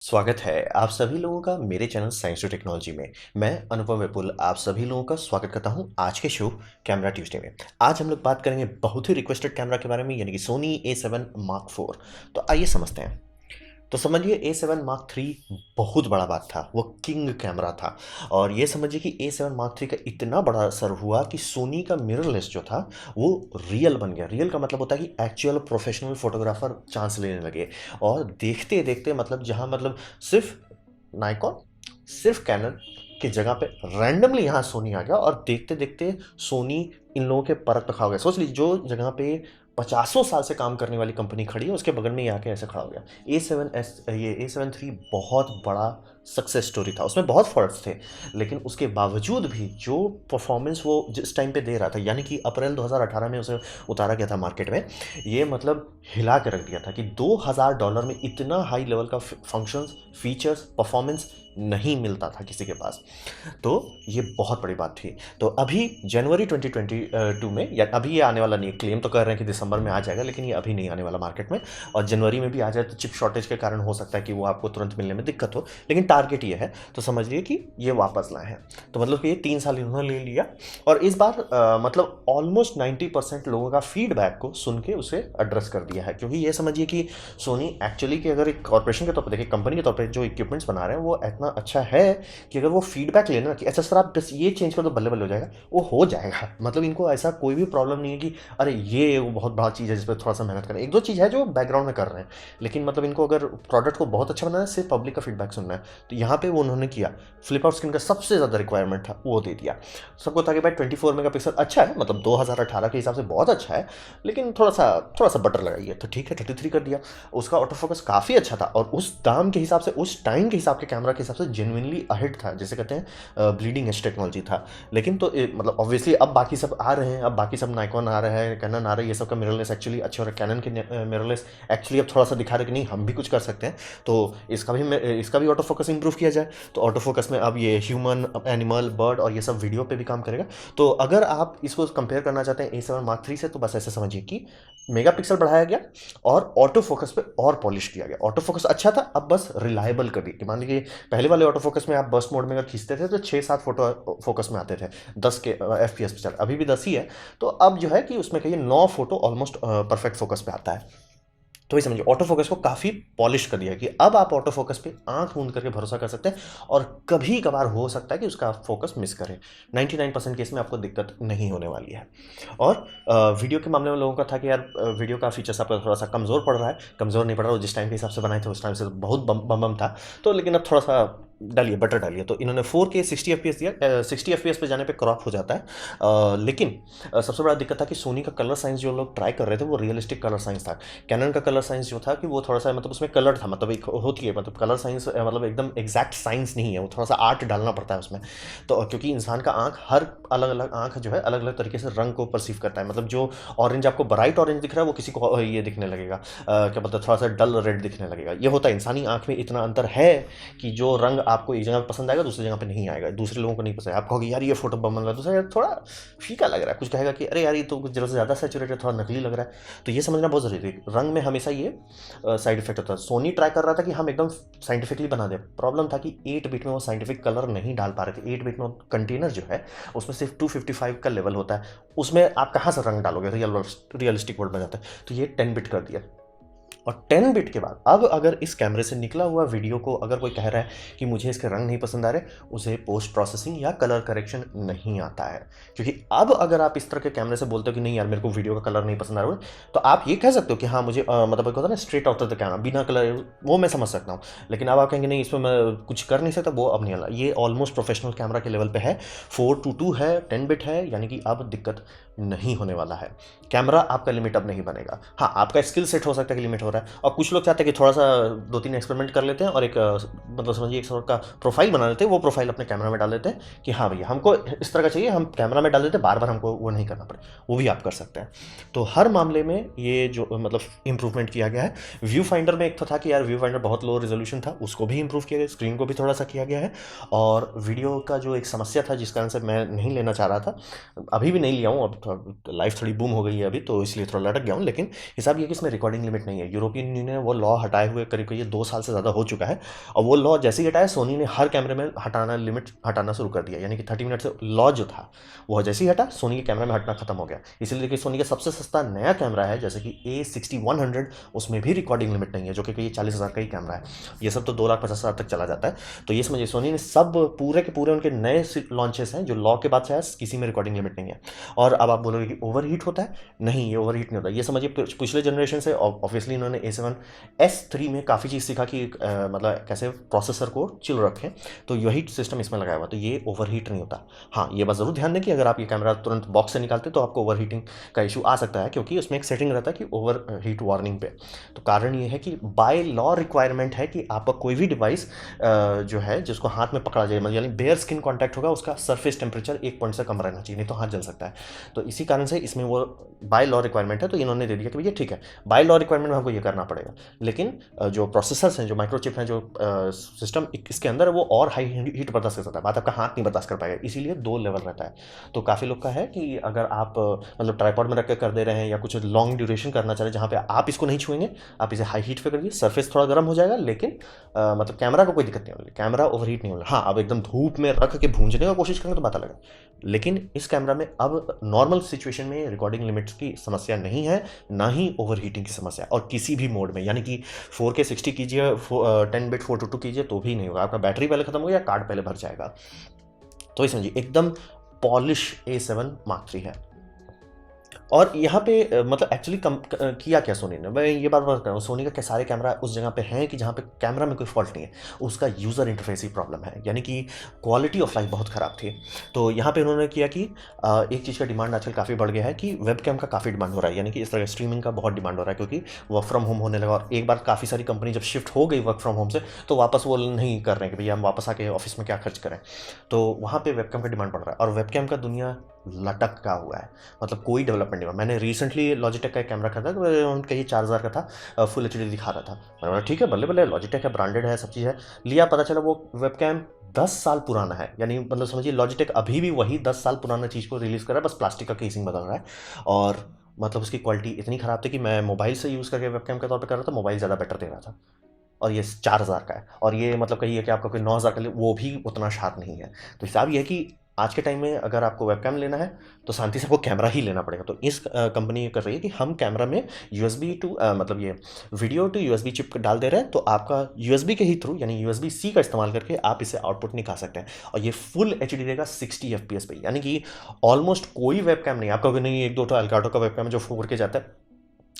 स्वागत है आप सभी लोगों का मेरे चैनल साइंस टू टेक्नोलॉजी में। मैं अनुपम विपुल आप सभी लोगों का स्वागत करता हूं आज के शो कैमरा ट्यूसडे में। आज हम लोग बात करेंगे बहुत ही रिक्वेस्टेड कैमरा के बारे में, यानी कि सोनी A7 Mark IV। तो आइए समझते हैं। तो समझिए A7 Mark III बहुत बड़ा बात था, वो किंग कैमरा था। और ये समझिए कि A7 Mark III का इतना बड़ा असर हुआ कि सोनी का मिररलेस जो था वो रियल बन गया। रियल का मतलब होता है कि एक्चुअल प्रोफेशनल फोटोग्राफर चांस लेने लगे। और देखते देखते मतलब जहाँ मतलब सिर्फ नाइकॉन, सिर्फ कैनन की जगह पे रैंडमली यहाँ सोनी आ गया। और देखते देखते सोनी इन लोगों के परख पे खा हो गया। सोच लीजिए, जो जगह पे पचासों साल से काम करने वाली कंपनी खड़ी है, उसके बगल में ये आके ऐसे खड़ा हो गया। A7 III बहुत बड़ा सक्सेस स्टोरी था। उसमें बहुत फॉल्ट्स थे, लेकिन उसके बावजूद भी जो परफॉर्मेंस वो जिस टाइम पे दे रहा था, यानी कि अप्रैल 2018 में उसे उतारा गया था मार्केट में, ये मतलब हिला के रख दिया था कि $2000 में इतना हाई लेवल का फंक्शंस, फीचर्स, परफॉर्मेंस नहीं मिलता था किसी के पास। तो ये बहुत बड़ी बात थी। तो अभी जनवरी 2022 में, या अभी ये आने वाला नहीं, क्लेम तो कर रहे हैं कि दिसंबर में आ जाएगा, लेकिन ये अभी नहीं आने वाला मार्केट में। और जनवरी में भी आ जाए तो चिप शॉर्टेज के कारण हो सकता है कि वो आपको तुरंत मिलने में दिक्कत हो, लेकिन टारगेट ये है। तो समझिए कि ये वापस लाए हैं। तो मतलब कि ये 3 साल इन्होंने ले लिया। और इस बार मतलब ऑलमोस्ट 90% लोगों का फीडबैक को सुन के उसे एड्रेस कर दिया है। क्योंकि ये समझिए कि सोनी एक्चुअली कि अगर एक कॉर्पोरेशन के तौर पर देखिए, कंपनी के तौर पर जो इक्विपमेंट्स बना रहे हैं वो इतना अच्छा है कि अगर वो फीडबैक लेना कि अच्छा सर आप बस ये चेंज कर दो, बल्ले बल्ले हो जाएगा, वो हो जाएगा। मतलब इनको ऐसा कोई भी प्रॉब्लम नहीं है कि अरे ये वो बहुत बड़ा चीज़ है जिस पर थोड़ा सा मेहनत करें। एक दो चीज़ है जो बैकग्राउंड में कर रहे हैं, लेकिन मतलब इनको अगर प्रोडक्ट को बहुत अच्छा बनाना है, सिर्फ पब्लिक का फीडबैक सुनना है। तो यहाँ पे वो उन्होंने किया। फ्लिप आउट स्क्रीन का सबसे ज़्यादा रिक्वायरमेंट था, वो दे दिया सबको था कि भाई 24 MP अच्छा है, मतलब 2018 के हिसाब से बहुत अच्छा है, लेकिन थोड़ा सा बटर लगाइए। तो ठीक है, 33 कर दिया। उसका ऑटो फोकस काफ़ी अच्छा था, और उस दाम के हिसाब से, उस टाइम के हिसाब के कैमरा के हिसाब से जेन्युइनली अहेड था, जैसे कहते हैं ब्लीडिंग एज टेक्नोलॉजी था। लेकिन तो मतलब ऑब्वियसली अब बाकी सब आ रहे हैं, अब बाकी सब नाइकॉन आ रहा है, कैनन आ रहा है, ये सब का मिररलेस एक्चुअली अच्छे हो रहा है। कैनन के मिररलेस एक्चुअली अब थोड़ा सा दिखा रहे कि नहीं हम भी कुछ कर सकते हैं। तो इसका भी ऑटो फोकस इंप्रूव किया जाए। तो ऑटो फोकस में अब ये ह्यूमन, एनिमल, बर्ड और ये सब वीडियो पे भी काम करेगा। तो अगर आप इसको कंपेयर करना चाहते हैं A7 Mark III से, तो बस ऐसे समझिए कि मेगापिक्सल बढ़ाया गया और ऑटो फोकस पे और पॉलिश किया गया। ऑटो फोकस अच्छा था, अब बस रिलायबल कर दी। कि मान लीजिए पहले वाले ऑटो फोकस में आप बर्स्ट मोड में अगर खींचते थे तो 6-7 फोटो फोकस में आते थे, 10 के FPS पे चल, अभी भी 10 ही है। तो अब जो है कि उसमें कहिए 9 फोटो ऑलमोस्ट परफेक्ट फोकस पे आता है। तो ये समझिए ऑटो फोकस को काफ़ी पॉलिश कर दिया कि अब आप ऑटो फोकस पे आंख मूंद करके भरोसा कर सकते हैं। और कभी कभार हो सकता है कि उसका फोकस मिस करें, 99% केस में आपको दिक्कत नहीं होने वाली है। और वीडियो के मामले में लोगों का था कि यार वीडियो का फीचर्स आपका थोड़ा सा कमज़ोर पड़ रहा है। कमज़ोर नहीं पड़ रहा, वो जिस टाइम के हिसाब से बनाए थे उस टाइम से तो बहुत बम बम बम था। तो लेकिन अब थोड़ा सा डालिए, बटर डालिए। तो इन्होंने 4K 60 FPS दिया। 60 FPS पे जाने पे क्रॉप हो जाता है। लेकिन सबसे बड़ा दिक्कत था कि सोनी का कलर साइंस जो लोग ट्राई कर रहे थे वो रियलिस्टिक कलर साइंस था। कैनन का कलर साइंस जो था कि वो थोड़ा सा मतलब उसमें कलर था, मतलब एक होती है मतलब कलर साइंस, मतलब एकदम एग्जैक्ट साइंस नहीं है, वो थोड़ा सा आर्ट डालना पड़ता है उसमें। तो क्योंकि इंसान का आंख, हर अलग अलग आंख जो है अलग अलग तरीके से रंग को परसीव करता है। मतलब जो ऑरेंज आपको ब्राइट ऑरेंज दिख रहा है वो किसी को ये दिखने लगेगा, क्या बोलते हैं, थोड़ा सा डल रेड दिखने लगेगा। ये होता है, इंसानी आंख में इतना अंतर है कि जो रंग आपको एक जगह पसंद आएगा दूसरी जगह पे नहीं आएगा, दूसरे लोगों को नहीं पसंद। आप कहोगे यार ये फोटो बम लग रहा है, दूसरा यार थोड़ा फीका लग रहा है, कुछ कहेगा कि अरे यार ये तो कुछ जरूरत से ज़्यादा सैचुरेटेड, थोड़ा नकली लग रहा है। तो ये समझना बहुत ज़रूरी है, रंग में हमेशा ये साइड इफेक्ट होता है। सोनी ट्राई कर रहा था कि हम एकदम साइंटिफिकली बना दें। प्रॉब्लम था कि 8 बिट में वो साइंटिफिक कलर नहीं डाल पा रहे थे। 8 बिट में कंटेनर जो है उसमें सिर्फ 255 का लेवल होता है, उसमें आप कहाँ से रंग डालोगे, रियलिस्टिक वर्ल्ड बन जाता है। तो ये 10 बिट कर दिया। और 10 बिट के बाद अब अगर इस कैमरे से निकला हुआ वीडियो को अगर कोई कह रहा है कि मुझे इसके रंग नहीं पसंद आ रहे, उसे पोस्ट प्रोसेसिंग या कलर करेक्शन नहीं आता है। क्योंकि अब अगर आप इस तरह के कैमरे से बोलते हो कि नहीं यार मेरे को वीडियो का कलर नहीं पसंद आ रहा है, तो आप ये कह सकते हो कि हाँ मुझे मतलब एक होता है ना straight out of the camera बिना कलर, वो मैं समझ सकता हूँ। लेकिन अब आप कहेंगे नहीं इसमें मैं कुछ कर नहीं सकता, वो अब नहीं आला। ये ऑलमोस्ट प्रोफेशनल कैमरा के लेवल पे है। 4:2 है, 10 बिट है, यानी कि अब दिक्कत नहीं होने वाला है। कैमरा आपका लिमिट अब नहीं बनेगा। हाँ, आपका स्किल सेट हो सकता है कि लिमिट हो रहा है, और कुछ लोग चाहते हैं कि थोड़ा सा 2-3 एक्सपेरिमेंट कर लेते हैं और एक मतलब समझिए एक सॉर्ट का प्रोफाइल बना लेते हैं। वो प्रोफाइल अपने कैमरा में डाल देते हैं कि हाँ भैया हमको इस तरह का चाहिए, हम कैमरा में डाल देते हैं, बार बार हमको वो नहीं करना पड़े। वो भी आप कर सकते हैं। तो हर मामले में ये जो मतलब इंप्रूवमेंट किया गया है। व्यू फाइंडर में एक तो था कि यार व्यू फाइंडर बहुत लो रेजोल्यूशन था, उसको भी इंप्रूव किया गया, स्क्रीन को भी थोड़ा सा किया गया है। और वीडियो का जो एक समस्या था जिस कारण से मैं नहीं लेना चाह रहा था, अभी भी नहीं लिया हूँ, अब लाइफ थोड़ी बूम हो गई है अभी, तो इसलिए थोड़ा लटक गया हूँ। लेकिन हिसाब ये कि इसमें रिकॉर्डिंग लिमिट नहीं है। यूरोपियन यूनियन ने वो लॉ हटाए हुए करीब करीब 2 साल से ज़्यादा हो चुका है, और वो लॉ जैसे ही हटाया सोनी ने हर कैमरे में लिमिट हटाना शुरू कर दिया, यानी कि 30 मिनट से लॉ जो था वो जैसे ही हटा सोनी के कैमरे में हटना खत्म हो गया। इसलिए कि सोनी का सबसे सस्ता नया कैमरा है जैसे कि A6100, उसमें भी रिकॉर्डिंग लिमिट नहीं है, जो कि 40,000 का ही कैमरा है। ये सब तो 2,50,000 तक चला जाता है। तो ये समझिए सोनी ने सब पूरे के पूरे उनके नए लॉन्चेस हैं जो लॉ के बाद से है, किसी में रिकॉर्डिंग लिमिट नहीं है। और अब आप बोलोगे कि ओवर हीट होता है, नहीं ये ओवर हीट नहीं होता। ये समझिए पिछले जनरेशन से ऑब्वियसली इन्होंने A7S3 में काफ़ी चीज़ सीखा कि मतलब कैसे प्रोसेसर को चिल रखें, तो यही सिस्टम इसमें लगाया हुआ, तो ये ओवर हीट नहीं होता। हाँ, ये बात ज़रूर ध्यान दें कि अगर आप ये कैमरा तुरंत बॉक्स से निकालते तो आपको ओवर हीटिंग का इशू आ सकता है, क्योंकि उसमें एक सेटिंग रहता है कि ओवर हीट वार्निंग पे। तो कारण ये है कि बाय लॉ रिक्वायरमेंट है कि आपका कोई भी डिवाइस जो है जिसको हाथ में पकड़ा जाए, मतलब यानी बेयर स्किन कॉन्टैक्ट होगा, उसका सरफेस टेम्परेचर 1 पॉइंट से कम रहना चाहिए, नहीं तो हाथ जल सकता है। तो इसी कारण से इसमें वो बाय लॉ रिक्वायरमेंट है, तो इन्होंने दे दिया कि भैया ठीक है, बाय लॉ रिक्वायरमेंट में हमको ये करना पड़ेगा। लेकिन जो प्रोसेसर्स हैं, जो माइक्रोचिप हैं, जो सिस्टम इसके अंदर है, वो और हाई हीट बर्दाश्त कर सकता है, बात आपका हाथ नहीं बर्दाश्त कर पाएगा, इसीलिए 2 लेवल रहता है। तो काफ़ी लोग का है कि अगर आप मतलब ट्राइपॉड में रख के कर दे रहे हैं या कुछ लॉन्ग ड्यूरेशन करना चाह रहे हैं जहाँ पे आप इसको नहीं छुएंगे, आप इसे हाई हीट पे करिए, सरफेस थोड़ा गर्म हो जाएगा, लेकिन मतलब कैमरा को कोई दिक्कत नहीं होगी, कैमरा ओवर हीट नहीं होगा। हाँ, अब एकदम धूप में रख के भूंजने की कोशिश करेंगे तो बात अलग है, लेकिन इस कैमरा में अब नॉर्मल सिचुएशन में रिकॉर्डिंग लिमिट्स की समस्या नहीं है, ना ही ओवर हीटिंग की समस्या, और किसी भी मोड में, यानी कि 4K 60 कीजिए, 10 बिट 422 कीजिए तो भी नहीं होगा, आपका बैटरी पहले खत्म होगा या कार्ड पहले भर जाएगा। तो ये समझिए एकदम पॉलिश A7 Mark III है। और यहाँ पे मतलब एक्चुअली किया क्या सोनी ने, मैं ये बार बार कर रहा हूँ, सोनी का सारे कैमरा उस जगह पे हैं कि जहाँ पे कैमरा में कोई फॉल्ट नहीं है, उसका यूज़र इंटरफेस ही प्रॉब्लम है, यानी कि क्वालिटी ऑफ लाइफ बहुत ख़राब थी। तो यहाँ पे उन्होंने किया कि एक चीज़ का डिमांड आजकल काफ़ी बढ़ गया है कि वेब कैम का काफ़ी डिमांड हो रहा है, यानी कि इस तरह स्ट्रीमिंग का बहुत डिमांड हो रहा है, क्योंकि वर्क फ्रॉम होम होने लगा, और एक बार काफ़ी सारी कंपनी जब शिफ्ट हो गई वर्क फ्रॉम होम से, तो वापस वो नहीं कर रहे हैं कि भैया हम वापस आके ऑफिस में क्या खर्च करें, तो वहाँ पे वेब कैम का डिमांड बढ़ रहा है, और वेब कैम का दुनिया लटक का हुआ है, मतलब कोई डेवलपमेंट नहीं हुआ। मैंने रिसेंटली लॉजिटेक का एक कैमरा खरीदा, तो उनका ये 4,000 का था, फुल HD दिखा रहा था। मैंने बोला ठीक है, बल्ले बल्ले, लॉजिटेक है, ब्रांडेड है, सब चीज़ है। लिया, पता चला वो वेब कैम 10 साल पुराना है, यानी मतलब समझिए लॉजिटेक अभी भी वही 10 साल पुराना चीज़ को रिलीज़ कर रहा है, बस प्लास्टिक का केसिंग बदल रहा है, और मतलब उसकी क्वालिटी इतनी ख़राब थी कि मैं मोबाइल से यूज़ करके वेब कैम के तौर पर कर रहा था, मोबाइल ज़्यादा बेटर दे रहा था, और ये 4,000 का है, और ये मतलब कहिए कि आपका कोई 9,000 का ले, वो भी उतना शार्प नहीं है। तो हिसाब ये है कि आज के टाइम में अगर आपको वेबकैम लेना है तो शांति से आपको कैमरा ही लेना पड़ेगा। तो इस कंपनी ये कर रही है कि हम कैमरा में USB टू मतलब ये वीडियो टू USB चिप डाल दे रहे हैं, तो आपका USB के ही थ्रू, यानी USB-C का इस्तेमाल करके आप इसे आउटपुट निकाल सकते हैं, और ये फुल HD देगा 60 FPS पे, यानी कि ऑलमोस्ट कोई वेबकैम नहीं, आपका नहीं एक दो तो एल्गाटो का वेबकैम जो 4K जाता है,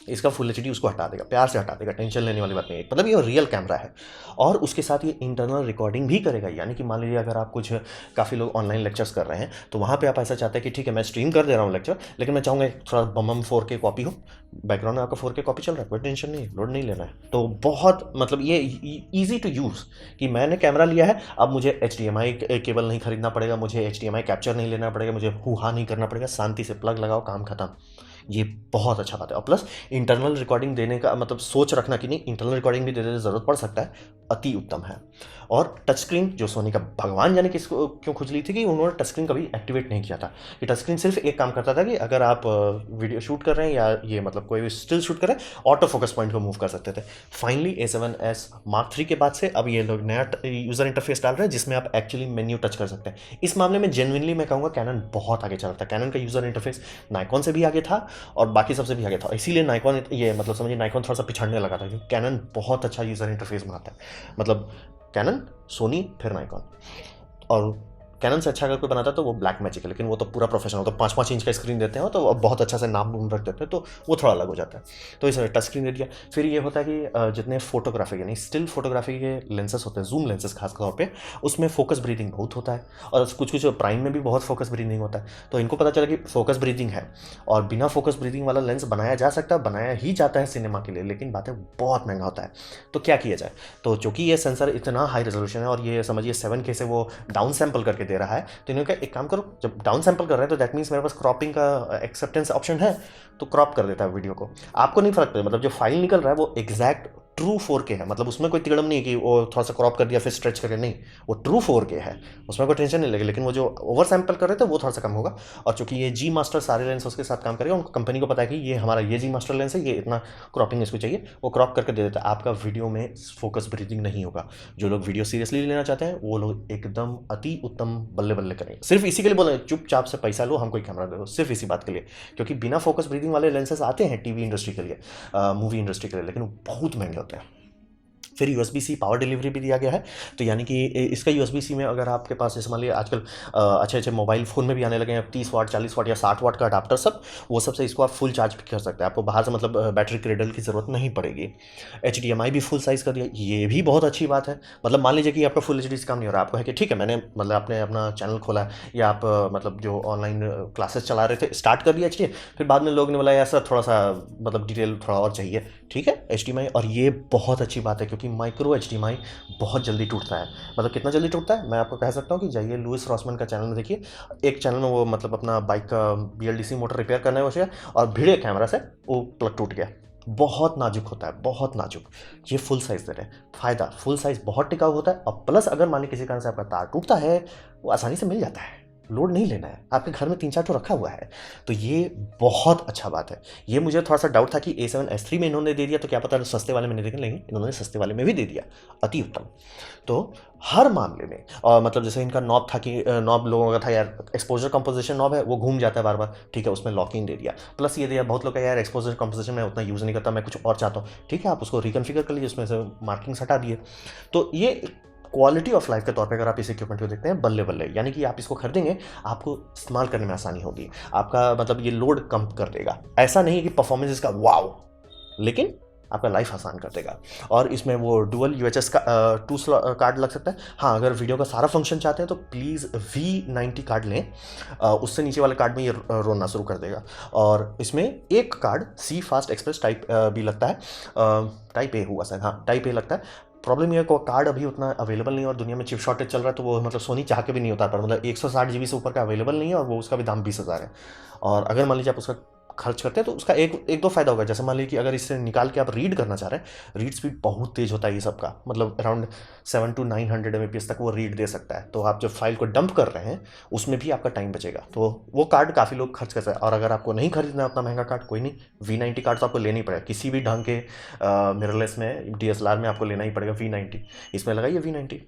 इसका फुल HD उसको हटा देगा, प्यार से हटा देगा, टेंशन लेने वाली बात नहीं है, मतलब ये रियल कैमरा है। और उसके साथ ये इंटरनल रिकॉर्डिंग भी करेगा, यानी कि मान लीजिए अगर आप कुछ, काफ़ी लोग ऑनलाइन लेक्चर्स कर रहे हैं, तो वहाँ पे आप ऐसा चाहते हैं कि ठीक है मैं स्ट्रीम कर दे रहा हूँ लेक्चर, लेकिन मैं चाहूँगा थोड़ा बम 4K कॉपी हो, बैकग्राउंड में आपका 4K कॉपी चल रहा है, कोई टेंशन नहीं, लोड नहीं लेना है। तो बहुत मतलब ये ईजी टू यूज़, कि मैंने कैमरा लिया है, अब मुझे HDMI केबल नहीं खरीदना पड़ेगा, मुझे HDMI कैप्चर नहीं लेना पड़ेगा, मुझे हुहा नहीं करना पड़ेगा, शांति से प्लग लगाओ, काम खत्म। ये बहुत अच्छा बात है। और प्लस इंटरनल रिकॉर्डिंग देने का मतलब सोच रखना कि नहीं, इंटरनल रिकॉर्डिंग भी देने की ज़रूरत पड़ सकता है, अति उत्तम है। और टच स्क्रीन जो सोनी का भगवान जाने किसको क्यों खुजली थी कि उन्होंने टच स्क्रीन कभी एक्टिवेट नहीं किया था। ये टच स्क्रीन सिर्फ एक काम करता था कि अगर आप वीडियो शूट कर रहे हैं या ये मतलब कोई भी स्टिल शूट कर रहे हैं, ऑटो फोकस पॉइंट को मूव कर सकते थे। फाइनली A7S Mark III के बाद से अब ये लोग नया यूज़र इंटरफेस डाल रहे हैं जिसमें आप एक्चुअली मेन्यू टच कर सकते हैं। इस मामले में जेन्युइनली मैं कहूँगा कैनन बहुत आगे चला था। कैनन का यूज़र इंटरफेस नाइकॉन से भी आगे था और बाकी सबसे भी आगे था, इसीलिए नाइकॉन ये मतलब समझिए नाइकॉन थोड़ा सा पिछड़ने लगा था, क्योंकि कैनन बहुत अच्छा यूज़र इंटरफेस बनाता है। मतलब कैनन, सोनी, फिर नाइकॉन। और कैनन से अच्छा अगर कोई बनाता है तो वो ब्लैक मैजिक है, लेकिन वो तो पूरा प्रोफेशनल, तो 5-5 इंच का स्क्रीन देते हैं, तो अब बहुत अच्छा से नाम बूम रख देते हैं, तो वो थोड़ा अलग हो जाता है। तो इस टच स्क्रीन दे दिया। फिर ये होता है कि जितने फोटोग्राफी यानी स्टिल फोटोग्राफी के लेंसेज होते हैं, जूम लेंसेज खास तौर पे, उसमें फोकस ब्रीदिंग बहुत होता है, और कुछ कुछ प्राइम में भी बहुत फोकस ब्रीदिंग होता है। तो इनको पता चला कि फोकस ब्रीदिंग है और बिना फोकस ब्रीदिंग वाला लेंस बनाया जा सकता है, बनाया ही जाता है सिनेमा के लिए, लेकिन बात है बहुत महंगा होता है। तो क्या किया जाए? तो चूंकि ये सेंसर इतना हाई रेजोल्यूशन है और ये समझिए 7K से वो डाउन सैंपल करके दे रहा है, तो इन्होंने एक काम करो, जब डाउन सैंपल कर रहे हैं तो दैट मीन्स मेरे पास क्रॉपिंग का एक्सेप्टेंस ऑप्शन है, तो क्रॉप कर देता है वीडियो को। आपको नहीं फर्क पड़ता, मतलब जो फाइल निकल रहा है वो एग्जैक्ट ट्रू 4K है, मतलब उसमें कोई तिगड़म नहीं है कि वो थोड़ा सा क्रॉप कर दिया फिर स्ट्रेच करके, नहीं, वो ट्रू 4K है, उसमें कोई टेंशन नहीं लगे। लेकिन वो जो ओवर सैंपल कर रहे थे वो थोड़ा सा कम होगा। और चूंकि ये जी मास्टर सारे लेंस उसके साथ काम करेगा, उनको कंपनी को पता है कि ये हमारा ये जी मास्टर लेंस है, ये इतना क्रॉपिंग इसको चाहिए, वो क्रॉप करके दे देता है। आपका वीडियो में फोकस ब्रीथिंग नहीं होगा। जो लोग वीडियो सीरियसली लेना चाहते हैं वो लोग एकदम अति उत्तम बल्ले बल्ले करेंगे। सिर्फ इसी के लिए बोले चुपचाप से पैसा लो, हमको कैमरा दे दो, सिर्फ इसी बात के लिए। क्योंकि बिना फोकस ब्रीथिंग वाले लेंसेज आते हैं टीवी इंडस्ट्री के लिए, मूवी इंडस्ट्री के लिए, लेकिन वो बहुत महंगे होते हैं। फिर USB-C पावर डिलीवरी भी दिया गया है। तो यानी कि इसका USB-C में अगर आपके पास जैसे मान लिया आजकल अच्छे अच्छे मोबाइल फ़ोन में भी आने लगे हैं 30 वाट 40 वाट या 60 वाट का अडाप्टर सब, वो सब से इसको आप फुल चार्ज भी कर सकते हैं। आपको बाहर से मतलब बैटरी क्रेडल की ज़रूरत नहीं पड़ेगी। HDMI भी फुल साइज़ कर दिया, ये भी बहुत अच्छी बात है। मतलब मान लीजिए कि आपका फुल HD से काम नहीं हो रहा, आपको है कि ठीक है मैंने मतलब आपने अपना चैनल खोला या आप मतलब जो ऑनलाइन क्लासेस चला रहे थे स्टार्ट कर दिया HDMI, फिर बाद में लोग ने बोला यार सर थोड़ा सा मतलब डिटेल थोड़ा और चाहिए, ठीक है HDMI। और ये बहुत अच्छी बात है क्योंकि माइक्रो HDMI बहुत जल्दी टूटता है। मतलब कितना जल्दी टूटता है मैं आपको कह सकता हूँ कि जाइए लुइस रॉसमैन का चैनल में देखिए, एक चैनल में वो मतलब अपना बाइक का BLDC मोटर रिपेयर करने वो और भिड़े कैमरा से वो प्लग टूट गया। बहुत नाजुक होता है, बहुत नाजुक। ये फुल साइज दे रहे हैं, फायदा फुल साइज बहुत टिकाऊ होता है। और प्लस अगर मान लीजिए किसी कारण से आपका तार टूटता है वो आसानी से मिल जाता है, लोड नहीं लेना है, आपके घर में 3-4 तो रखा हुआ है। तो ये बहुत अच्छा बात है। ये मुझे थोड़ा सा डाउट था कि A7S3 में इन्होंने दे दिया तो क्या पता सस्ते वाले में नहीं देंगे, लेकिन इन्होंने सस्ते वाले में भी दे दिया, अति उत्तम। तो हर मामले में और मतलब जैसे इनका नॉब था कि नॉब लोगों का था यार एक्सपोजर कंपोजिशन नॉब है वो घूम जाता है बार बार, ठीक है उसमें लॉकिंग दे दिया। प्लस ये दिया बहुत लोग का यार एक्सपोजर कंपोजिशन में उतना यूज़ नहीं करता, मैं कुछ और चाहता हूँ, ठीक है आप उसको रिकन्फिगर कर लीजिए, उसमें से मार्किंग्स हटा दिए। तो ये क्वालिटी ऑफ लाइफ के तौर पे अगर आप इस इक्विपमेंट को देखते हैं बल्ले बल्ले, यानी कि आप इसको खरीदेंगे आपको इस्तेमाल करने में आसानी होगी, आपका मतलब ये लोड कम कर देगा। ऐसा नहीं है कि परफॉर्मेंस इसका वाव, लेकिन आपका लाइफ आसान कर देगा। और इसमें वो डुअल UHS का 2 कार्ड लग सकता है। हाँ अगर वीडियो का सारा फंक्शन चाहते हैं तो प्लीज़ V90 कार्ड लें, उससे नीचे वाले कार्ड में ये रोना शुरू कर देगा। और इसमें एक card C fast express type भी लगता है, टाइप A हुआ सर, हाँ टाइप A लगता है। प्रॉब्लम ये है कार्ड अभी उतना अवेलेबल नहीं है और दुनिया में चिप शॉर्टेज चल रहा है, तो वो मतलब सोनी चाह के भी नहीं होता पर मतलब 160 GB से ऊपर का अवेलेबल नहीं है और वो उसका भी दाम 20,000 है। और अगर मान लीजिए आप उसका खर्च करते हैं तो उसका एक दो फायदा होगा। जैसे मान लीजिए कि अगर इससे निकाल के आप रीड करना चाह रहे हैं, रीड स्पीड बहुत तेज होता है ये सबका, मतलब अराउंड 700 to 900 MBPS तक वो रीड दे सकता है। तो आप जब फाइल को डंप कर रहे हैं उसमें भी आपका टाइम बचेगा, तो वो कार्ड काफ़ी लोग खर्च कर सकते हैं। और अगर आपको नहीं खरीदना है उतना महंगा कार्ड, कोई नहीं, V90 कार्ड तो आपको लेना ही पड़ेगा किसी भी ढंग के मिररलेस में DSLR में आपको लेना ही पड़ेगा V90। इसमें लगाइए V90।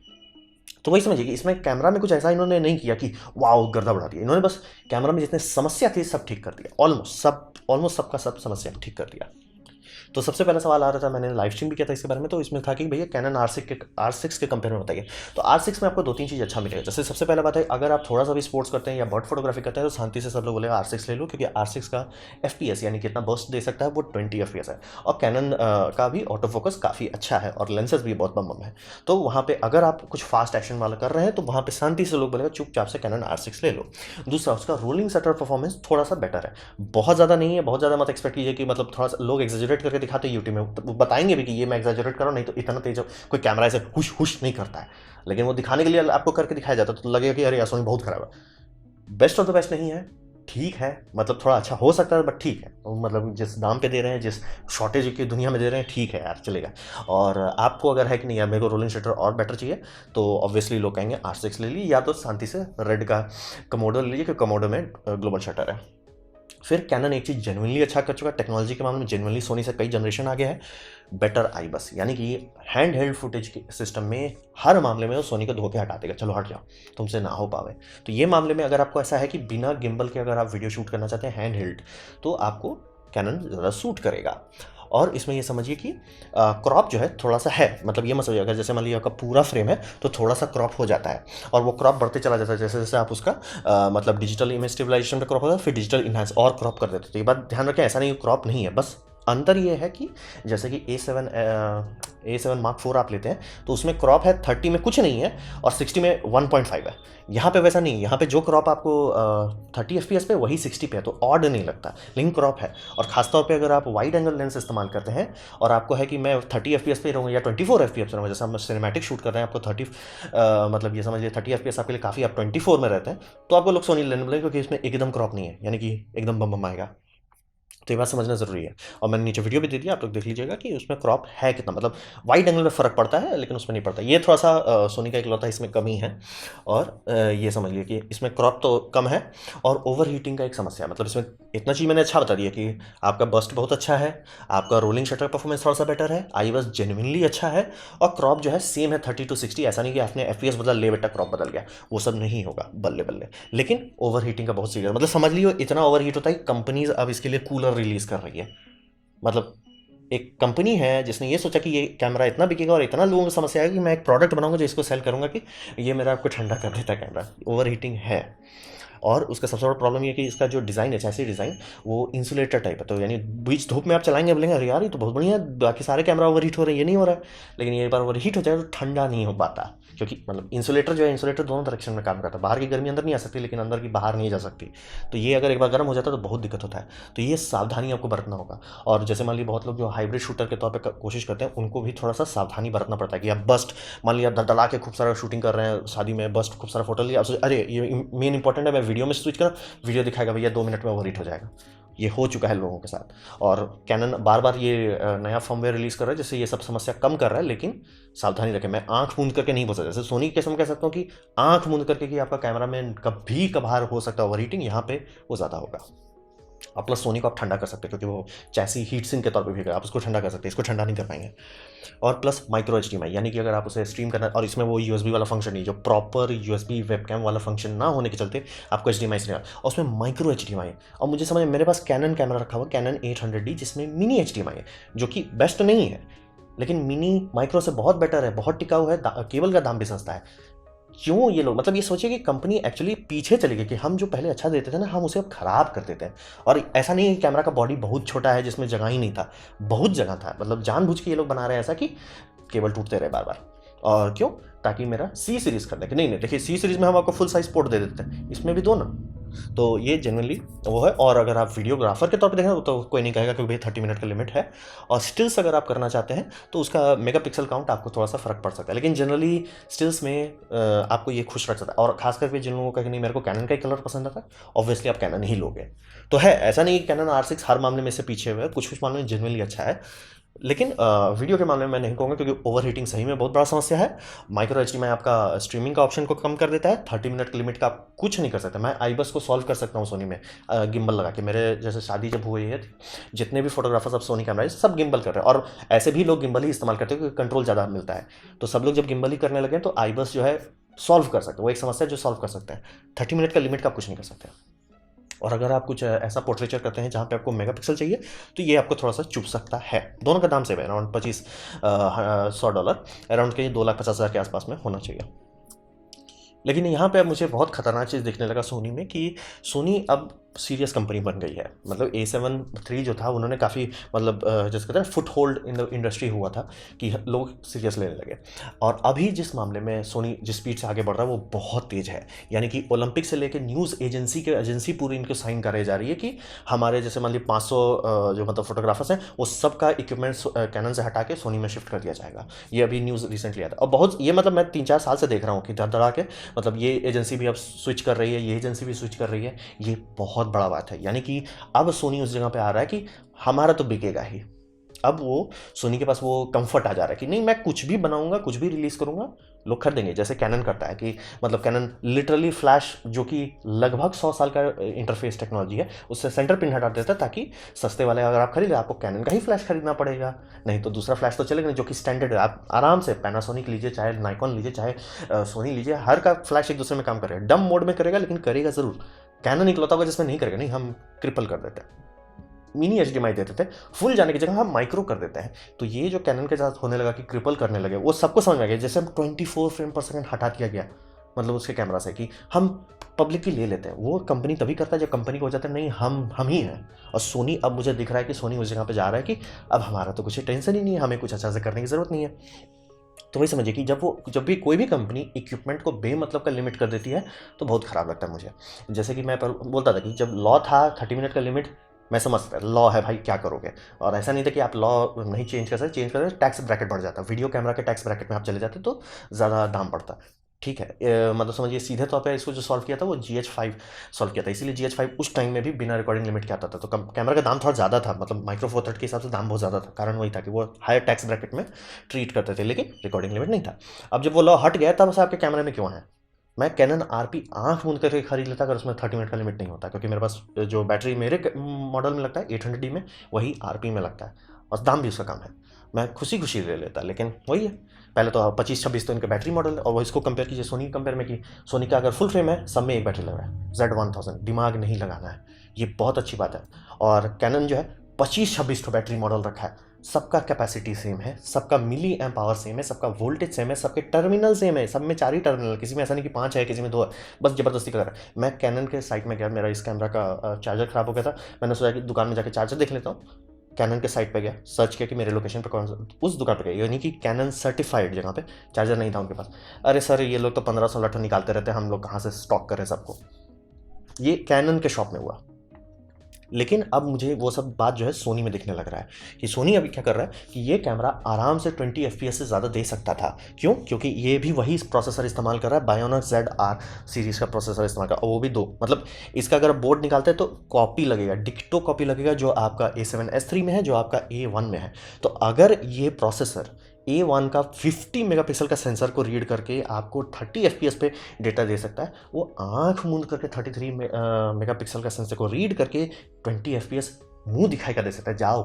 तो वही समझिए कि इसमें कैमरा में कुछ ऐसा इन्होंने नहीं किया कि वाओ गर्दा बढ़ा दिया, इन्होंने बस कैमरा में जितने समस्या थी सब ठीक कर दिया, ऑलमोस्ट सबका सब समस्या ठीक कर दिया। तो सबसे पहला सवाल आ रहा था, मैंने लाइव स्ट्रीम भी किया था इसके बारे में, तो इसमें था कि भैया कैनन R6 के कंपेयर में बताइए। तो R6 में आपको 2-3 चीज़ अच्छा मिलेगा। जैसे सबसे पहला बात है अगर आप थोड़ा सा भी स्पोर्ट्स करते हैं या बर्ड फोटोग्राफी करते हैं तो शांति से सब लोग बोलेगा R6 ले लो, क्योंकि R6 का FPS यानी कितना बर्स्ट दे सकता है वो 20 FPS है। और कैनन का भी ऑटो फोकस काफ़ी अच्छा है और लेंसेज भी बहुत बम है। तो वहाँ पर अगर आप कुछ फास्ट एक्शन वाला कर रहे हैं तो वहाँ पर शांति से लोग बोलेगा चुपचाप से कैनन R6 ले लो। दूसरा उसका रोलिंग शटर परफॉर्मेंस थोड़ा सा बेटर है, बहुत ज़्यादा नहीं है, बहुत ज़्यादा मत एक्सपेक्ट कीजिए कि मतलब थोड़ा सा लोग एक्सेजरेट करके दिखाते हैं यूट्यूब में, वो बताएंगे भी कि ये मैं एक्सेजरेट कर रहा हूँ, नहीं तो इतना तेज कोई कैमरा ऐसे हुश हुश नहीं करता है, लेकिन वो दिखाने के लिए आपको करके दिखाया जाता है तो लगेगा कि अरे यार सोनी बहुत खराब है। बेस्ट ऑफ द बेस्ट नहीं है, ठीक है, मतलब थोड़ा अच्छा हो सकता है बट ठीक है, मतलब जिस दाम पे दे रहे हैं, जिस शॉर्टेज की दुनिया में दे रहे हैं, ठीक है यार चलेगा। और आपको अगर है कि नहीं यार मेरे को रोलिंग शटर और बेटर चाहिए तो ऑब्वियसली लोग कहेंगे R6 ले लीजिए, या तो शांति से रेड का कमोडो ले लीजिए क्योंकि कमोडो में ग्लोबल शटर है। फिर कैनन एक चीज़ जेन्युइनली अच्छा कर चुका है टेक्नोलॉजी के मामले में, जेन्युइनली सोनी से कई जनरेशन आगे है, बेटर आई बस, यानी कि हैंड हेल्ड फुटेज के सिस्टम में हर मामले में वो सोनी को धोखे हटा देगा, चलो हट जाओ तुमसे ना हो पावे। तो ये मामले में अगर आपको ऐसा है कि बिना गिम्बल के अगर आप वीडियो शूट करना चाहते हैं हैंड हेल्ड, तो आपको कैनन ज़्यादा सूट करेगा। और इसमें ये समझिए कि क्रॉप जो है थोड़ा सा है, मतलब ये मत समझिए अगर जैसे मान लीजिए आपका पूरा फ्रेम है तो थोड़ा सा क्रॉप हो जाता है और वो क्रॉप बढ़ते चला जाता है जैसे जैसे आप उसका मतलब डिजिटल इमेज स्टेबलाइजेशन पे क्रॉप होता है, फिर डिजिटल इनहांस और क्रॉप कर देते। तो ये बात ध्यान रखें, ऐसा नहीं क्रॉप नहीं है, बस अंतर ये है कि जैसे कि A7 Mark 4 आप लेते हैं तो उसमें क्रॉप है 30 में कुछ नहीं है और 60 में 1.5 है। यहाँ पे वैसा नहीं है, यहाँ पे जो क्रॉप आपको 30 FPS पे वही 60 पे है, तो ऑड नहीं लगता, लेकिन क्रॉप है। और खासतौर पे अगर आप वाइड एंगल लेंस इस्तेमाल करते हैं और आपको है कि मैं 30 FPS पे रहूँगा या 24 FPS पे रहूँगा, जैसे हम सिनेमैटिक शूट कर रहे हैं आपको 30 मतलब ये समझिए 30 FPS आपके लिए काफ़ी, आप 24 में रहते हैं तो आपको लोग सोनी लेने बोलेंगे क्योंकि इसमें एकदम क्रॉप नहीं है, यानी कि एकदम बम बम आएगा। तो ये बात समझना ज़रूरी है। और मैंने नीचे वीडियो भी दे दिया, आप लोग देख लीजिएगा कि उसमें क्रॉप है कितना, मतलब वाइड एंगल में फ़र्क पड़ता है लेकिन उसमें नहीं पड़ता। ये थोड़ा-सा सोनी का इकलौता इसमें कमी है। और ये समझ लीजिए कि इसमें क्रॉप तो कम है और ओवरहीटिंग का एक समस्या है। मतलब इसमें इतना चीज़ मैंने अच्छा बता दिया कि आपका बर्स्ट बहुत अच्छा है, आपका रोलिंग शटर परफॉर्मेंस थोड़ा-सा बेटर है, IBIS जेनुइनली अच्छा है और क्रॉप जो है सेम है 30 टू 60। ऐसा नहीं कि आपने FPS बदला, ले बेटा क्रॉप बदल गया, वो सब नहीं होगा, बल्ले-बल्ले। लेकिन ओवरहीटिंग का बहुत सीरियस, मतलब समझ लीजिए इतना ओवरहीट होता है कि कंपनीज़ अब इसके लिए कूलर रिलीज़ कर रही है। मतलब एक कंपनी है जिसने ये सोचा कि ये कैमरा इतना बिकेगा और इतना लोगों को समस्या है कि मैं एक प्रोडक्ट बनाऊंगा जो इसको सेल करूंगा कि ये मेरा आपको ठंडा कर देता है कैमरा। ओवर हीटिंग है। और उसका सबसे बड़ा प्रॉब्लम ये है कि इसका जो डिज़ाइन है, चैसी डिज़ाइन, वो इंसुलेटर टाइप है। तो यानी बीच धूप में आप चलाएंगे, बोलेंगे अरे यार ये तो बहुत बढ़िया है, बाकी सारे कैमरा ओवर हीट हो रहे हैं, ये नहीं हो रहा है। लेकिन ये एक बार ओवर हीट हो जाए तो ठंडा नहीं हो पाता, क्योंकि मतलब इंसुलेटर जो है, इंसुलेटर दोनों डायरेक्शन में काम करता है। बाहर की गर्मी अंदर नहीं आ सकती, लेकिन अंदर की बाहर नहीं जा सकती। तो ये अगर एक बार गर्म हो जाता है तो बहुत दिक्कत होता है। तो ये सावधानी आपको बरतना होगा। और जैसे मान लीजिए बहुत लोग जो हाइब्रिड शूटर के तौर पर कोशिश करते हैं, उनको भी थोड़ा सा सावधानी बरतना पड़ता है कि आप बस्ट, मान लिया दला के खूब सारा शूटिंग कर रहे हैं शादी में, बस्ट खूब सारा फोटो लिया, आप सोचे अरे ये मेन इंपॉर्टेंट है, मैं वीडियो में स्विच करा, वीडियो दिखाएगा भैया 2 मिनट में ओवर हीट हो जाएगा। ये हो चुका है लोगों के साथ। और कैनन बार बार ये नया फर्मवेयर रिलीज कर रहा है जिससे ये सब समस्या कम कर रहा है। लेकिन सावधानी रखें, मैं आंख मूंद करके नहीं बोल सकता। जैसे सोनी के समय कह सकता हूँ कि आंख मूंद करके कि आपका कैमरा में कभी कभार हो सकता है ओवर हीटिंग, यहाँ पे वो ज़्यादा होगा। और प्लस सोनी को आप ठंडा कर सकते हैं, क्योंकि वो चैसी हीट सिंक के तौर पे भी है, आप उसको ठंडा कर सकते हैं, इसको ठंडा नहीं कर पाएंगे। और प्लस माइक्रो HDMI, यानी कि अगर आप उसे स्ट्रीम करना, और इसमें वो USB वाला फंक्शन नहीं, जो प्रॉपर USB वेबकैम वाला फंक्शन ना होने के चलते आपको HDMI से नहीं आता, और उसमें माइक्रो HDMI है। और मुझे समझ, मेरे पास कैनन कैमरा रखा हुआ, कैनन 800D, जिसमें मिनी HDMI है, जो कि बेस्ट नहीं है, लेकिन मिनी माइक्रो से बहुत बेटर है, बहुत टिकाऊ है, केबल का दाम भी सस्ता है। क्यों ये लोग, मतलब ये सोचिए कि कंपनी एक्चुअली पीछे चली गई कि हम जो पहले अच्छा देते थे ना, हम उसे अब खराब कर देते हैं। और ऐसा नहीं है कि कैमरा का बॉडी बहुत छोटा है जिसमें जगह ही नहीं था, बहुत जगह था। मतलब जानबूझ के ये लोग बना रहे हैं ऐसा कि केबल टूटते रहे बार बार। और क्यों? ताकि मेरा C सीरीज़ कर दे कि नहीं नहीं, देखिए C सीरीज़ में हम आपको फुल साइज पोर्ट दे देते हैं, इसमें भी दो ना। तो ये जनरली वो है। और अगर आप वीडियोग्राफर के तौर पे देखें तो कोई नहीं कहेगा कि भाई 30 मिनट का लिमिट है। और स्टिल्स अगर आप करना चाहते हैं तो उसका मेगापिक्सल काउंट आपको थोड़ा सा फर्क पड़ सकता है, लेकिन जनरली स्टिल्स में आपको ये खुश रख सकता है। और खास करके जिन लोगों का कि नहीं मेरे को कैनन का ही कलर पसंद आता है, ऑब्वियसली आप कैनन ही लोगे। तो है ऐसा नहीं कि कैनन R6 हर मामले में से पीछे हुआ है, कुछ कुछ मामले में जनरली अच्छा है। लेकिन वीडियो के मामले में मैं नहीं कहूँगा, क्योंकि ओवर हीटिंग सही में बहुत बड़ा समस्या है। माइक्रो HDMI आपका स्ट्रीमिंग का ऑप्शन को कम कर देता है, 30 मिनट की लिमिट का आप कुछ नहीं कर सकते। मैं IBIS को सॉल्व कर सकता हूँ सोनी में गिम्बल लगा के। मेरे जैसे शादी जब हुई है, जितने भी फोटोग्राफर्स अब सोनी कैमरा सब गिम्बल कर रहे हैं, और ऐसे भी लोग गिम्बल ही इस्तेमाल करते हैं क्योंकि कंट्रोल ज़्यादा मिलता है। तो सब लोग जब गिम्बल ही करने लगे तो IBIS जो है सॉल्व कर सकते हैं, वो एक समस्या जो सॉल्व कर सकते हैं। 30 मिनट का लिमिट का आप कुछ नहीं कर सकते। और अगर आप कुछ ऐसा पोर्ट्रेचर करते हैं जहाँ पे आपको मेगापिक्सल चाहिए, तो ये आपको थोड़ा सा चुभ सकता है। दोनों का दाम सेम है, अराउंड $100, अराउंड के 2,50,000 के आसपास में होना चाहिए। लेकिन यहाँ पे अब मुझे बहुत खतरनाक चीज़ दिखने लगा सोनी में, कि सोनी अब सीरियस कंपनी बन गई है। मतलब A7 III जो था, उन्होंने काफ़ी, मतलब जैसे कहते हैं foot hold in the industry हुआ था कि लोग सीरियस लेने लगे। और अभी जिस मामले में सोनी जिस स्पीड से आगे बढ़ रहा है वो बहुत तेज़ है। यानी कि ओलंपिक से लेकर न्यूज़ एजेंसी के एजेंसी पूरी इनको साइन कराई जा रही है कि हमारे जैसे मान लीजिए 500 जो मतलब फोटोग्राफर्स हैं, वो सबका इक्विपमेंट्स कैनन से हटा के सोनी में शिफ्ट कर दिया जाएगा। ये अभी न्यूज़ रिसेंटली आया था। और बहुत ये, मतलब मैं 3-4 साल से देख रहा हूँ कि धड़ के, मतलब ये एजेंसी भी अब स्विच कर रही है, ये एजेंसी भी स्विच कर रही है। ये बहुत बड़ा बात है। यानी कि अब सोनी उस जगह पे आ रहा है कि हमारा तो बिकेगा ही। अब वो सोनी के पास वो कंफर्ट आ जा रहा है कि नहीं, मैं कुछ भी बनाऊंगा, कुछ भी रिलीज करूंगा, लोग खरीदेंगे। जैसे कैनन करता है कि मतलब कैनन लिटरली फ्लैश, जो कि लगभग 100 साल का इंटरफेस टेक्नोलॉजी है, उससे सेंटर पिन हटा देता है, ताकि सस्ते वाले अगर आप खरीदे आपको कैनन का ही फ्लैश खरीदना पड़ेगा। नहीं तो दूसरा फ्लैश तो चलेगा नहीं, जो कि स्टैंडर्ड है। आप आराम से पैनासोनिक लीजिए, चाहे नाइकॉन लीजिए, चाहे सोनी लीजिए, हर का फ्लैश एक दूसरे में काम करेगा। डम मोड में करेगा, लेकिन करेगा जरूर। कैनन इकलौता होगा जिसमें नहीं करेगा। नहीं, हम क्रिपल कर देते हैं, मिनी HDMI देते थे, फुल जाने की जगह हम माइक्रो कर देते हैं। तो ये जो कैनन के साथ होने लगा कि क्रिपल करने लगे, वो सबको समझ में आ गया। जैसे हम 24 फ्रेम पर सेकंड हटा दिया गया, मतलब उसके कैमरा से, कि हम पब्लिक की ले लेते हैं। वो कंपनी तभी करता है जब कंपनी को हो जाता है नहीं, हम ही हैं। और सोनी, अब मुझे दिख रहा है कि सोनी उस जगह पे जा रहा है कि अब हमारा तो कुछ टेंशन ही नहीं है, हमें कुछ अच्छा से करने की जरूरत नहीं है। तो वही समझिए कि जब भी कोई भी कंपनी इक्विपमेंट को बेमतलब का लिमिट कर देती है तो बहुत ख़राब लगता है मुझे। जैसे कि मैं बोलता था कि जब लॉ था 30 मिनट का लिमिट, मैं समझता लॉ है भाई, क्या करोगे। और ऐसा नहीं था कि आप लॉ नहीं चेंज कर सकते, चेंज कर सकते, टैक्स ब्रैकेट बढ़ जाता, वीडियो कैमरा के टैक्स ब्रैकेट में आप चले जाते तो ज़्यादा दाम पड़ता। ठीक है, मतलब समझिए सीधे तौर पे इसको जो सॉल्व किया था वो GH5 सॉल्व किया था, इसीलिए GH5 उस टाइम में भी बिना रिकॉर्डिंग लिमिट के आता था। तो कैमरा का दाम थोड़ा ज़्यादा था, मतलब माइक्रो फोर थर्ड के हिसाब से दाम बहुत ज़्यादा था। कारण वही था कि वो हायर टैक्स ब्रैकेट में ट्रीट करते थे, लेकिन रिकॉर्डिंग लिमिट नहीं था। अब जब वो लॉ हट गया तब से आपके कैमरे में क्यों है? मैं कैनन RP आंख मूंद करके खरीद लेता अगर उसमें 30 मिनट का लिमिट नहीं होता, क्योंकि मेरे पास जो बैटरी मेरे मॉडल में लगता है 800D में, वही RP में लगता है और दाम भी उसका कम है। मैं खुशी खुशी ले लेता, लेकिन वही है, पहले तो 25-26 तो इनके बैटरी मॉडल है, और वो इसको कंपेयर कीजिए सोनी कंपेयर में कि सोनी का अगर फुल फ्रेम है सब में एक बैटरी लगा है Z1000, दिमाग नहीं लगाना है, ये बहुत अच्छी बात है। और कैनन जो है 25-26 तो बैटरी मॉडल रखा है, सबका कैपेसिटी सेम है, सबका मिली एम पावर सेम है, सबका वोल्टेज सेम है, सबके टर्मिनल सेम है, सब में 4 ही टर्मिनल, किसी में ऐसा नहीं कि 5 है किसी में 2 है, बस जबरदस्ती कर रहा है। मैं कैनन के साइट में गया, मेरा इस कैमरा का चार्जर खराब हो गया था, मैंने सोचा कि दुकान में जाकर चार्जर देख लेता हूँ। कैनन के साइट पे गया, सर्च किया कि मेरे लोकेशन पे कौन सा, उस दुकान पे गया, यानी कि कैनन सर्टिफाइड जगह पे चार्जर नहीं था उनके पास। अरे सर ये लोग तो 15-16 निकालते रहते हैं, हम लोग कहाँ से स्टॉक करें सबको। ये कैनन के शॉप में हुआ। लेकिन अब मुझे वो सब बात जो है सोनी में दिखने लग रहा है कि सोनी अभी क्या कर रहा है कि ये कैमरा आराम से 20 FPS से ज़्यादा दे सकता था। क्यों? क्योंकि ये भी वही प्रोसेसर इस्तेमाल कर रहा है, बायोनॉक्स ZR सीरीज़ का प्रोसेसर इस्तेमाल कर रहा है, और वो भी 2, मतलब इसका अगर बोर्ड निकालते हैं तो कॉपी लगेगा, डिक्टो कॉपी लगेगा जो आपका A7S III में है, जो आपका A1 में है। तो अगर ये प्रोसेसर A1 का 50 मेगापिक्सल का सेंसर को रीड करके आपको 30 FPS पे डेटा दे सकता है, वो आंख मूंद करके 33 मेगापिक्सल का सेंसर को रीड करके 20 FPS मुंह दिखाई का दे सकता है। जाओ,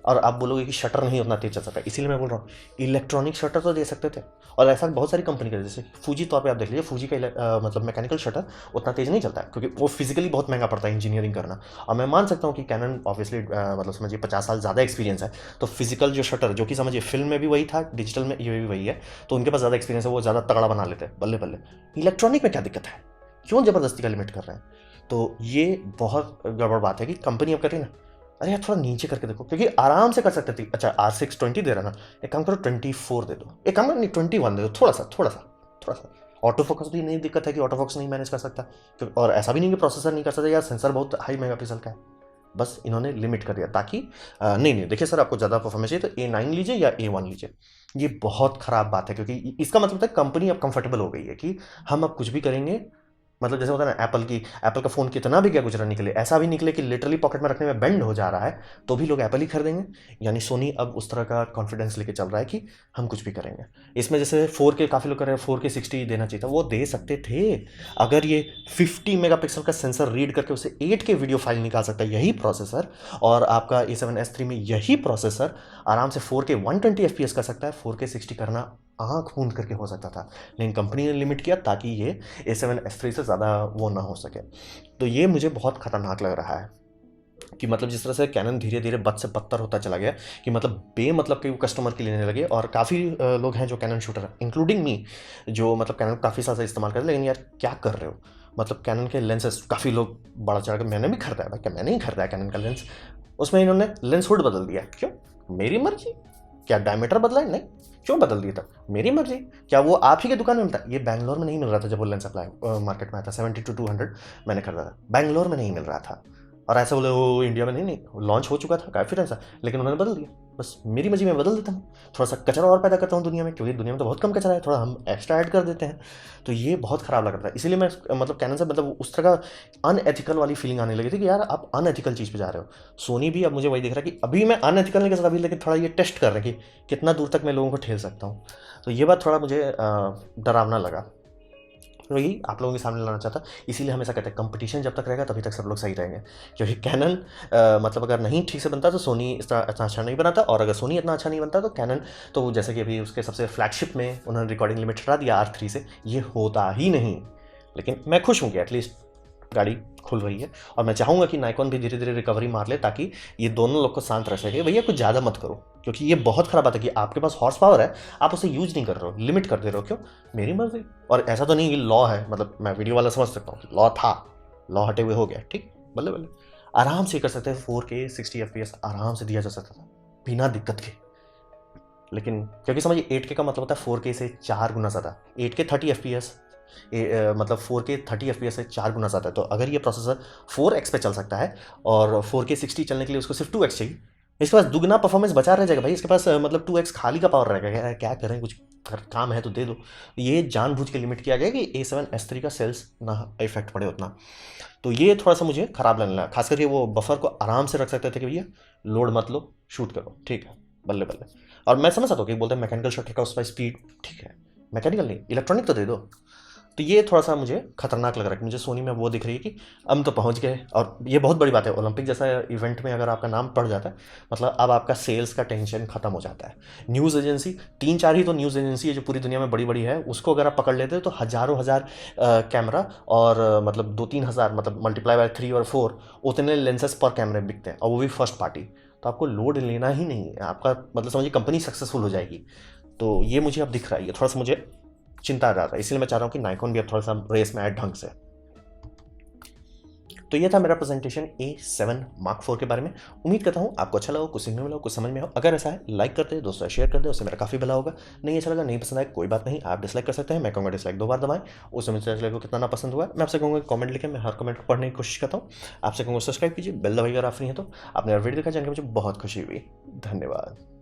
और आप बोलोगे कि शटर नहीं उतना तेज चल सकता है, इसीलिए मैं बोल रहा हूँ इलेक्ट्रॉनिक शटर तो दे सकते थे, और ऐसा बहुत सारी कंपनी का, जैसे फूजी तौर पे आप देख लीजिए, फूजी का मतलब मैकेनिकल शटर उतना तेज नहीं चलता है, क्योंकि वो फिजिकली बहुत महंगा पड़ता है इंजीनियरिंग करना। और मैं मान सकता हूँ कि कैनन ऑब्वियसली मतलब समझिए 50 साल ज़्यादा एक्सपीरियंस है, तो फिजिकल जो शटर, जो कि समझिए फिल्म में भी वही था, डिजिटल में ये भी वही है, तो उनके पास ज़्यादा एक्सपीरियंस है, वो ज़्यादा तगड़ा बना लेते हैं, बल्ले बल्ले। इलेक्ट्रॉनिक में क्या दिक्कत है? क्यों ज़बरदस्ती का लिमिट कर रहे हैं? तो ये बहुत गड़बड़ बात है कि कंपनी अब कर रही है ना, अरे यार थोड़ा नीचे करके देखो, क्योंकि आराम से कर सकते थे। अच्छा R620 दे रहा ना, एक काम करो 24 दे दो, एक काम करो नहीं 21 दे दो, थोड़ा सा ऑटो फोकस भी नहीं, दिक्कत है कि ऑटो फोकस नहीं मैनेज कर सकता, और ऐसा भी नहीं कि प्रोसेसर नहीं कर सकता यार, सेंसर बहुत हाई मेगापिक्सल का है, बस इन्होंने लिमिट कर दिया ताकि नहीं देखिए सर, आपको ज़्यादा परफॉर्मेंस चाहिए तो A9 लीजिए या A1 लीजिए। ये बहुत ख़राब बात है, क्योंकि इसका मतलब है कंपनी अब कंफर्टेबल हो गई है कि हम अब कुछ भी करेंगे, मतलब जैसे होता है ना एप्पल का फ़ोन कितना भी क्या गुजरा निकले, ऐसा भी निकले कि लिटरली पॉकेट में रखने में बेंड हो जा रहा है, तो भी लोग एप्पल ही खरीदेंगे। यानी सोनी अब उस तरह का कॉन्फिडेंस लेके चल रहा है कि हम कुछ भी करेंगे। इसमें जैसे 4K काफ़ी लोग कर रहे हैं, 4K 60 देना चाहिए था, वो दे सकते थे अगर ये 50 मेगापिक्सल का सेंसर रीड करके उसे 8K वीडियो फाइल निकाल सकता है यही प्रोसेसर, और आपका A7S III में यही प्रोसेसर आराम से 4K 120 FPS कर सकता है, 4K 60 करना आंख मूंद करके हो सकता था। लेकिन कंपनी ने लिमिट किया ताकि ये A7S III से ज़्यादा वो ना हो सके। तो ये मुझे बहुत ख़तरनाक लग रहा है कि मतलब जिस तरह से कैनन धीरे धीरे बद से बदतर होता चला गया, कि मतलब बेमतलब के वो कस्टमर की लेने लगे, और काफ़ी लोग हैं जो कैनन शूटर, इंक्लूडिंग मी, जो मतलब कैनन काफ़ी साल से इस्तेमाल करते, लेकिन यार क्या कर रहे हो, मतलब कैनन के लेंसेज काफ़ी लोग बड़ा चढ़ा कर, मैंने भी खरीदा है भाई, क्या मैंने ही खरीदा है कैनन का लेंस, उसमें इन्होंने लेंस हुड बदल दिया। क्यों? मेरी मर्जी। क्या डायमीटर बदला है? नहीं। क्यों बदल दिया था? मेरी मर्जी। क्या वो आप ही की दुकान में मिलता है? ये बैंगलोर में नहीं मिल रहा था जब वो लेंस अप्लाई मार्केट में आया था, 70-200 मैंने खरीदा था, बैंगलोर में नहीं मिल रहा था। और ऐसे बोले वो इंडिया में नहीं लॉन्च हो चुका था काफ़ी टाइम से, लेकिन उन्होंने बदल दिया। बस मेरी मर्जी, मैं बदल देता हूँ, थोड़ा सा कचरा और पैदा करता हूँ दुनिया में, क्योंकि दुनिया में तो बहुत कम कचरा है, थोड़ा हम एक्स्ट्रा ऐड कर देते हैं। तो ये बहुत ख़राब लग रहा था, इसीलिए मैं मतलब कैनन से मतलब उस तरह का अनएथिकल वाली फीलिंग आने लगी थी कि यार आप अनएथिकल चीज़ पे जा रहे हो। सोनी भी अब मुझे वही दिख रहा है कि अभी मैं अनएथिकल नहीं कर सकता अभी, लेकिन थोड़ा ये टेस्ट कर रहे हैं कि कितना दूर तक मैं लोगों को ठेल सकता हूँ। तो ये बात थोड़ा मुझे डरावना लगा, तो यही आप लोगों के सामने लाना चाहता, इसीलिए हमेशा कहते हैं कंपटीशन जब तक रहेगा तभी तक सब लोग सही रहेंगे। क्योंकि कैनन मतलब अगर नहीं ठीक से बनता तो सोनी इतना अच्छा नहीं बनाता, और अगर सोनी इतना अच्छा नहीं बनता तो कैनन, तो जैसे कि अभी उसके सबसे फ्लैगशिप में उन्होंने रिकॉर्डिंग लिमिट हटा दिया R3 से, ये होता ही नहीं। लेकिन मैं खुश हूँ कि एटलीस्ट गाड़ी खुल रही है, और मैं चाहूँगा कि नाइकॉन भी धीरे धीरे रिकवरी मार ले, ताकि ये दोनों लोग को शांत रह सके, भैया कुछ ज़्यादा मत करो, क्योंकि ये बहुत ख़राब बात है कि आपके पास हॉर्स पावर है, आप उसे यूज नहीं कर रहे हो, लिमिट कर दे रहे हो। क्यों? मेरी मर्जी। और ऐसा तो नहीं कि लॉ है, मतलब मैं वीडियो वाला समझ सकता हूँ कि लॉ था, लॉ हटे हुए हो गया, ठीक, बल्ले बल्ले आराम से कर सकते हैं, 4K 60 FPS आराम से दिया जा सकता था बिना दिक्कत के। लेकिन क्योंकि समझिए 8K का मतलब होता है 4K से 4 गुना ज़्यादा, 8K 30 FPS, मतलब 4K 30 FPS से 4 गुना ज़्यादा है। तो अगर ये प्रोसेसर 4x पे चल सकता है और 4K 60 चलने के लिए उसको सिर्फ 2x चाहिए, इसके पास दुगना परफॉर्मेंस बचा रह जाएगा भाई, इसके पास मतलब 2x खाली का पावर रहेगा, क्या करें, कुछ काम है तो दे दो। ये जानबूझ के लिमिट किया गया कि A7S3 का सेल्स ना इफेक्ट पड़े उतना। तो ये थोड़ा सा मुझे खराब लगने लगा, खास करके वो बफर को आराम से रख सकते थे कि भैया लोड मत लो, शूट करो, ठीक है, बल्ले बल्ले। और मैं समझ सकता हूँ कि बोलते हैं मैकेनिकल शटर का उस पर स्पीड, ठीक है, मैकेनिकल नहीं इलेक्ट्रॉनिक तो दे दो। तो ये थोड़ा सा मुझे खतरनाक लग रहा है कि मुझे सोनी में वो दिख रही है कि हम तो पहुंच गए, और ये बहुत बड़ी बात है, ओलंपिक जैसा इवेंट में अगर आपका नाम पड़ जाता है, मतलब अब आपका सेल्स का टेंशन खत्म हो जाता है। न्यूज़ एजेंसी, तीन चार ही तो न्यूज़ एजेंसी है जो पूरी दुनिया में बड़ी बड़ी है, उसको अगर आप पकड़ लेते हो तो हज़ारों हज़ार कैमरा, और मतलब 2-3 हज़ार, मतलब मल्टीप्लाई बाय 3 और 4 उतने लेंसेज पर कैमरे बिकते हैं, और वो भी फर्स्ट पार्टी। तो आपको लोड लेना ही नहीं है, आपका मतलब समझिए कंपनी सक्सेसफुल हो जाएगी। तो ये मुझे अब दिख रहा है, ये थोड़ा सा मुझे चिंता आ जाता है, इसलिए मैं चाह रहा हूँ कि नाइकॉन भी अब थोड़ा सा रेस में आए ढंग से। तो ये था मेरा प्रेजेंटेशन A7 Mark IV के बारे में। उम्मीद करता हूँ आपको अच्छा लगा, कुछ सीखने मिला, कुछ समझ में हो। अगर ऐसा है लाइक करते, दोस्तों शेयर कर दे, उससे मेरा काफ़ी भला होगा। नहीं अच्छा लगा, नहीं पसंद आया, कोई बात नहीं, आप डिसलाइक कर सकते हैं, मैं कहूँगा डिसलाइक 2 बार दबाएं। उस समय डिसलाइक को कितना ना पसंद हुआ, मैं आपसे कहूँगा कमेंट लिखें, मैं हर कमेंट को पढ़ने की कोशिश करता हूँ। आपसे कहूँगा सब्सक्राइब कीजिए, बेल दबाइए अगर आप फ्री हैं तो। आपने वीडियो देखा, जानकर मुझे बहुत खुशी हुई। धन्यवाद।